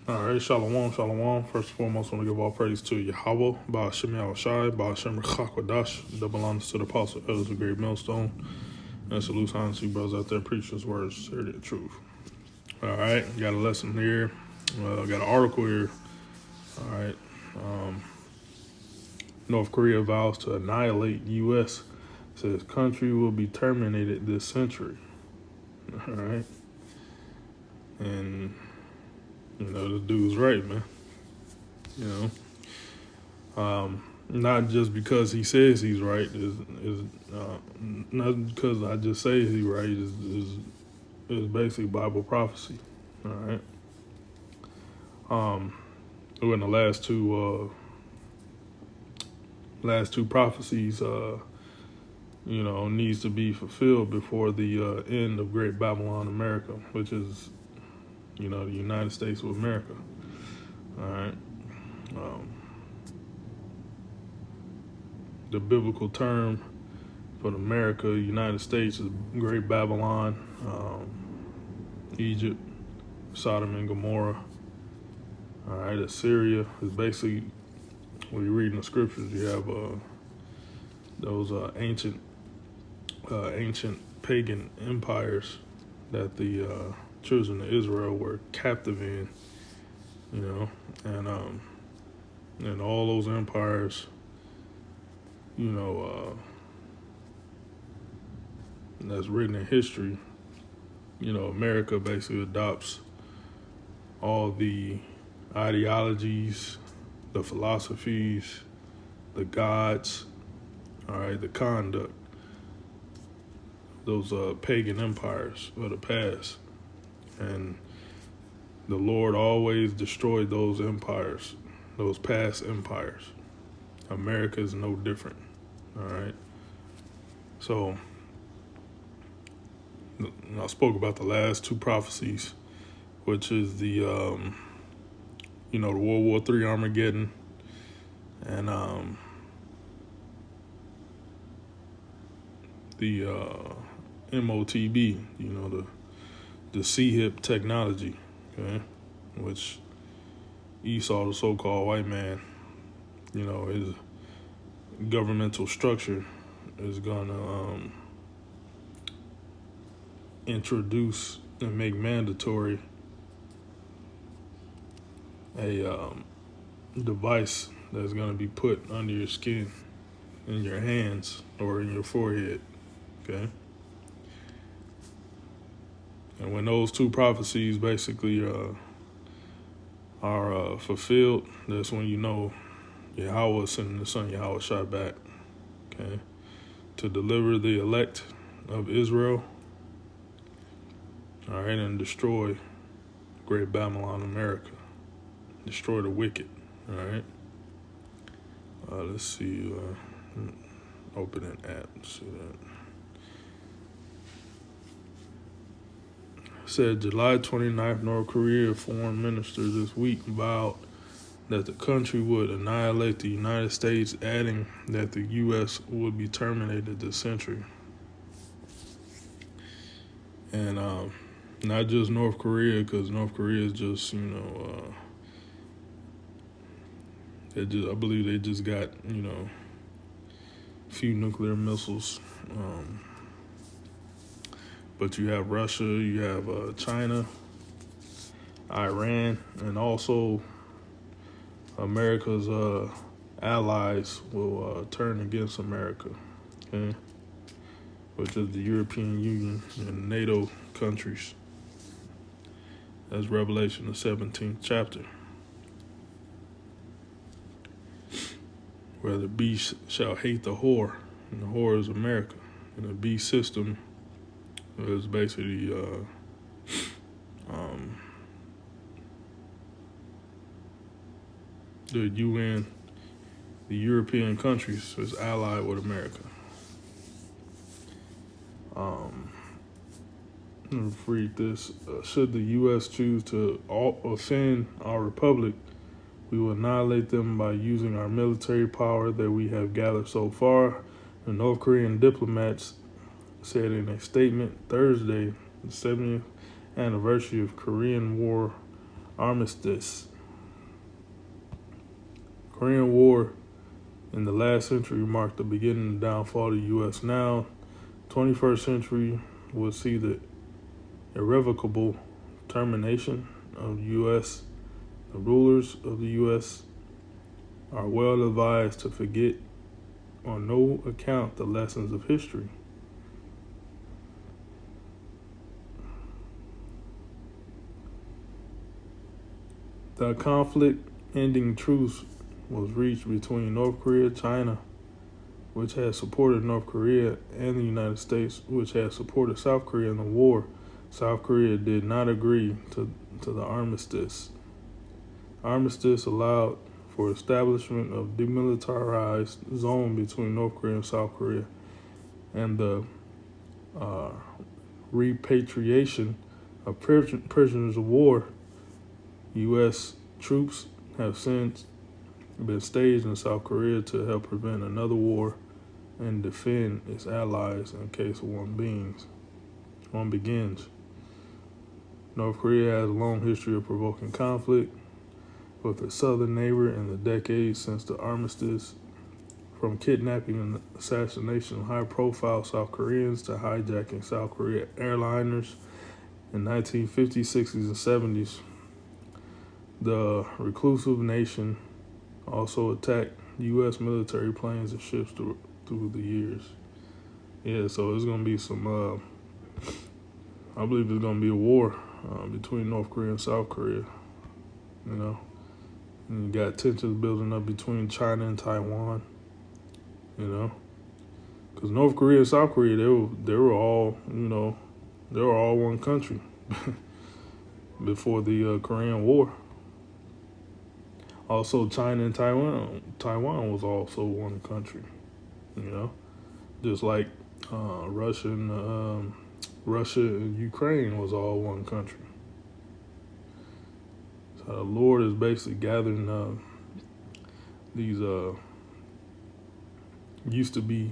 All right, shalom, shalom. First and foremost, I want to give all praise to Yahweh, Ba'ashem Yahushai, Ba'ashem Rechakwadash, double honors to the apostle, elders of Great Millstone, and salute honors to you brothers out there, preach his words, share the truth. All right, got a lesson here, got an article here. All right, North Korea vows to annihilate U.S., says country will be terminated this century. All right, and the dude's right, man. Not just because he says he's right is not because I just say he's right is basically Bible prophecy. All right. When the last two prophecies needs to be fulfilled before the end of Great Babylon America, which is the United States of America. All right. The biblical term for America, United States, is Great Babylon, Egypt, Sodom and Gomorrah. All right, Assyria is basically, when you read in the scriptures, you have those ancient pagan empires that the children of Israel were captive in, and all those empires, that's written in history. America basically adopts all the ideologies, the philosophies, the gods, all right, the conduct, those pagan empires of the past. And the Lord always destroyed those empires, those past empires. America is no different, all right? So, I spoke about the last two prophecies, which is the, the World War III Armageddon, and the MOTB, the CHIP technology, okay, which Esau, the so-called white man, his governmental structure is gonna introduce and make mandatory a device that's gonna be put under your skin, in your hands, or in your forehead, okay? And when those two prophecies basically are fulfilled, that's when Yahweh sending the son Yahweh shot back, okay, to deliver the elect of Israel, all right, and destroy Great Babylon America, destroy the wicked, all right. Let's see, open an app, see that. Said July 29th, North Korea foreign minister this week vowed that the country would annihilate the United States, adding that the U.S. would be terminated this century. And not just North Korea, because North Korea is just, I believe they just got, a few nuclear missiles. But you have Russia, you have China, Iran, and also America's allies will turn against America, okay? Which is the European Union and NATO countries. That's Revelation, the 17th chapter. Where the beast shall hate the whore, and the whore is America. And the beast system is basically the UN, the European countries is allied with America. Let's read this. Should the U.S. choose to offend our republic, we will annihilate them by using our military power that we have gathered so far. The North Korean diplomats said in a statement Thursday, the 70th anniversary of Korean War Armistice. Korean War in the last century marked the beginning and downfall of the U.S. Now, 21st century will see the irrevocable termination of the U.S. The rulers of the U.S. are well advised to forget on no account the lessons of history. The conflict-ending truce was reached between North Korea, China, which had supported North Korea, and the United States, which had supported South Korea in the war. South Korea did not agree to the armistice. Armistice allowed for establishment of demilitarized zone between North Korea and South Korea, and the repatriation of prisoners of war. U.S. troops have since been staged in South Korea to help prevent another war and defend its allies in case one begins. North Korea has a long history of provoking conflict with its southern neighbor in the decades since the armistice, from kidnapping and assassination of high-profile South Koreans to hijacking South Korea airliners in 1950s, 60s, and 70s. The reclusive nation also attacked U.S. military planes and ships through the years. Yeah, so it's going to be some, I believe it's going to be a war between North Korea and South Korea, you know. And you got tensions building up between China and Taiwan, you know. Because North Korea and South Korea, they were all, you know, they were all one country before the Korean War. Also, China and Taiwan was also one country, you know, just like Russia and Ukraine was all one country. So the Lord is basically gathering these used to be,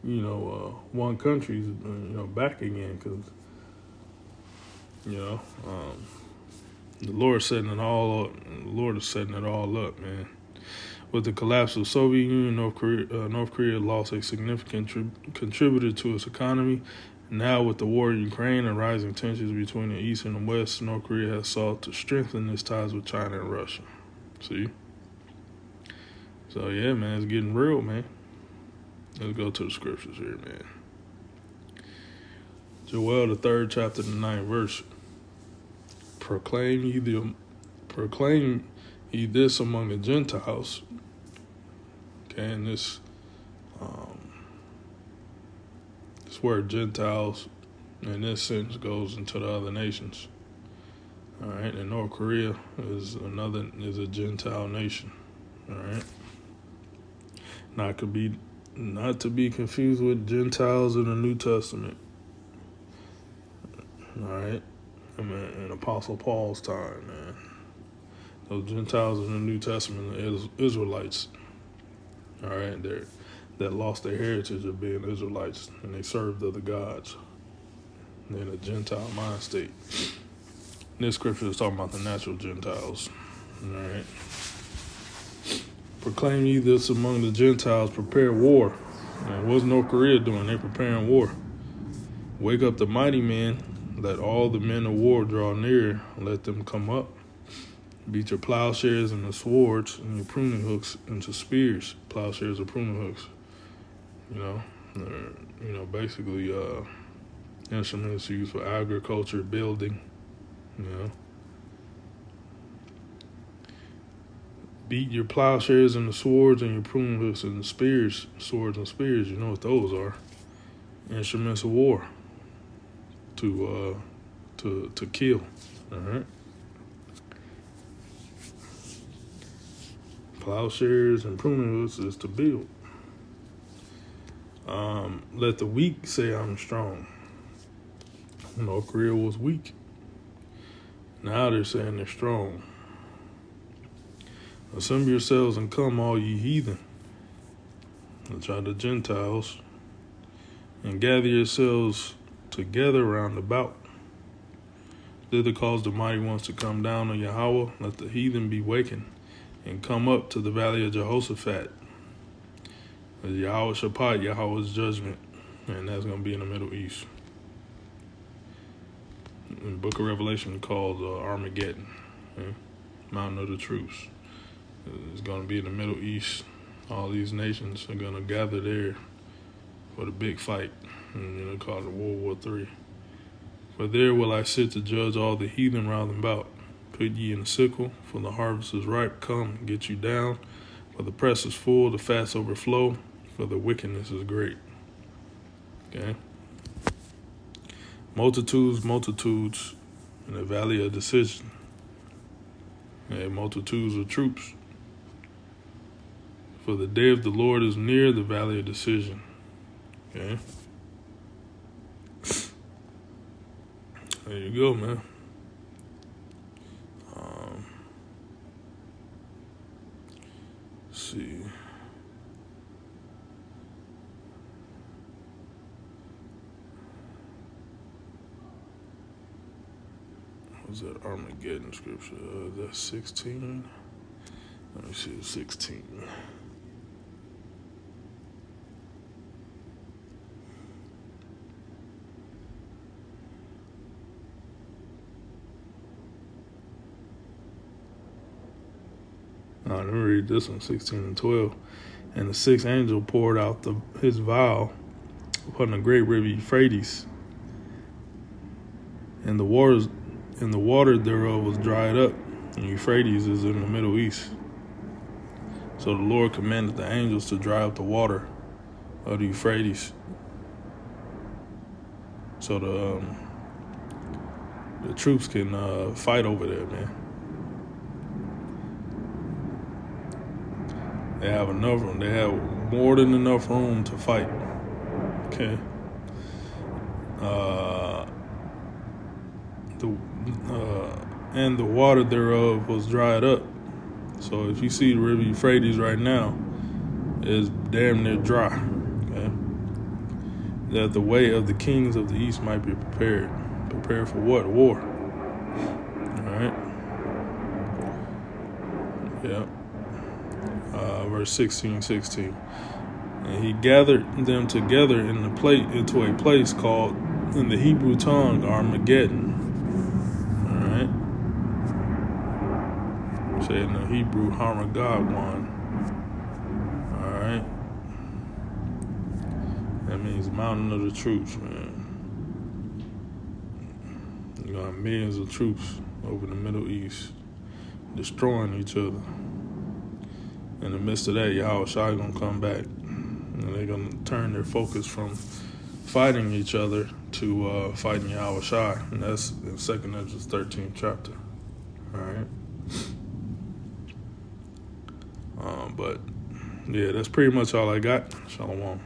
you know, one countries, you know, back again, because, you know, the Lord is setting it all up. The Lord is setting it all up, man. With the collapse of the Soviet Union, North Korea lost a significant contributor to its economy. Now, with the war in Ukraine and rising tensions between the East and the West, North Korea has sought to strengthen its ties with China and Russia. See? So, yeah, man, it's getting real, man. Let's go to the scriptures here, man. Joel, the 3rd chapter, the 9th verse. Proclaim ye this among the Gentiles. Okay, and this word Gentiles in this sense goes into the other nations. All right, and North Korea is a Gentile nation. All right, not to be confused with Gentiles in the New Testament. All right. I mean, in Apostle Paul's time, man. Those Gentiles in the New Testament are Israelites. All right, that lost their heritage of being Israelites, and they served other gods. They're in a Gentile mind state. This scripture is talking about the natural Gentiles. All right. Proclaim ye this among the Gentiles, prepare war. And what's North Korea doing? They're preparing war. Wake up the mighty men. Let all the men of war draw near, let them come up. Beat your plowshares and the swords and your pruning hooks into spears. Plowshares or pruning hooks. You know, basically instruments used for agriculture, building, you know. Beat your plowshares and the swords and your pruning hooks and the spears. Swords and spears, you know what those are. Instruments of war. To kill. All right. Plowshares and pruning hooks is to build. Let the weak say I'm strong. North Korea was weak. Now they're saying they're strong. Assemble yourselves and come, all ye heathen. Which are the Gentiles. And gather yourselves together round about. Thither cause the mighty ones to come down on Yahweh. Let the heathen be wakened and come up to the valley of Jehoshaphat. Yahweh Shaphat, Yahweh's judgment. And that's going to be in the Middle East. In the book of Revelation called Armageddon. Okay? Mountain of the Troops. It's going to be in the Middle East. All these nations are going to gather there for the big fight. And, called it World War III. For there will I sit to judge all the heathen round about. Put ye in the sickle, for the harvest is ripe. Come, get you down, for the press is full, the fats overflow, for the wickedness is great. Okay? Multitudes, multitudes in the valley of decision. Okay, multitudes of troops. For the day of the Lord is near the valley of decision. Okay? There you go, man. Let's see. What was that Armageddon scripture? That's 16. Let me see, 16. Let me read this one, 16 and 12. And the sixth angel poured out his vial upon the great river Euphrates, and the water thereof was dried up. And Euphrates is in the Middle East. So the Lord commanded the angels to dry up the water of the Euphrates, so the troops can fight over there, man. They have enough room. They have more than enough room to fight. Okay. And the water thereof was dried up. So if you see the river Euphrates right now, it's damn near dry. Okay. That the way of the kings of the east might be prepared. Prepared for what? War. All right. Yeah. Verse 16. And he gathered them together into a place called in the Hebrew tongue Armageddon. All right. Say in the Hebrew Armageddon. All right. That means mountain of the troops, man. You got millions of troops over the Middle East destroying each other. In the midst of that, Yahweh Shai gonna come back, and they're gonna turn their focus from fighting each other to fighting Yahweh Shai, and that's in 2nd Ezra 13th chapter. All right. But yeah, that's pretty much all I got. Shalom.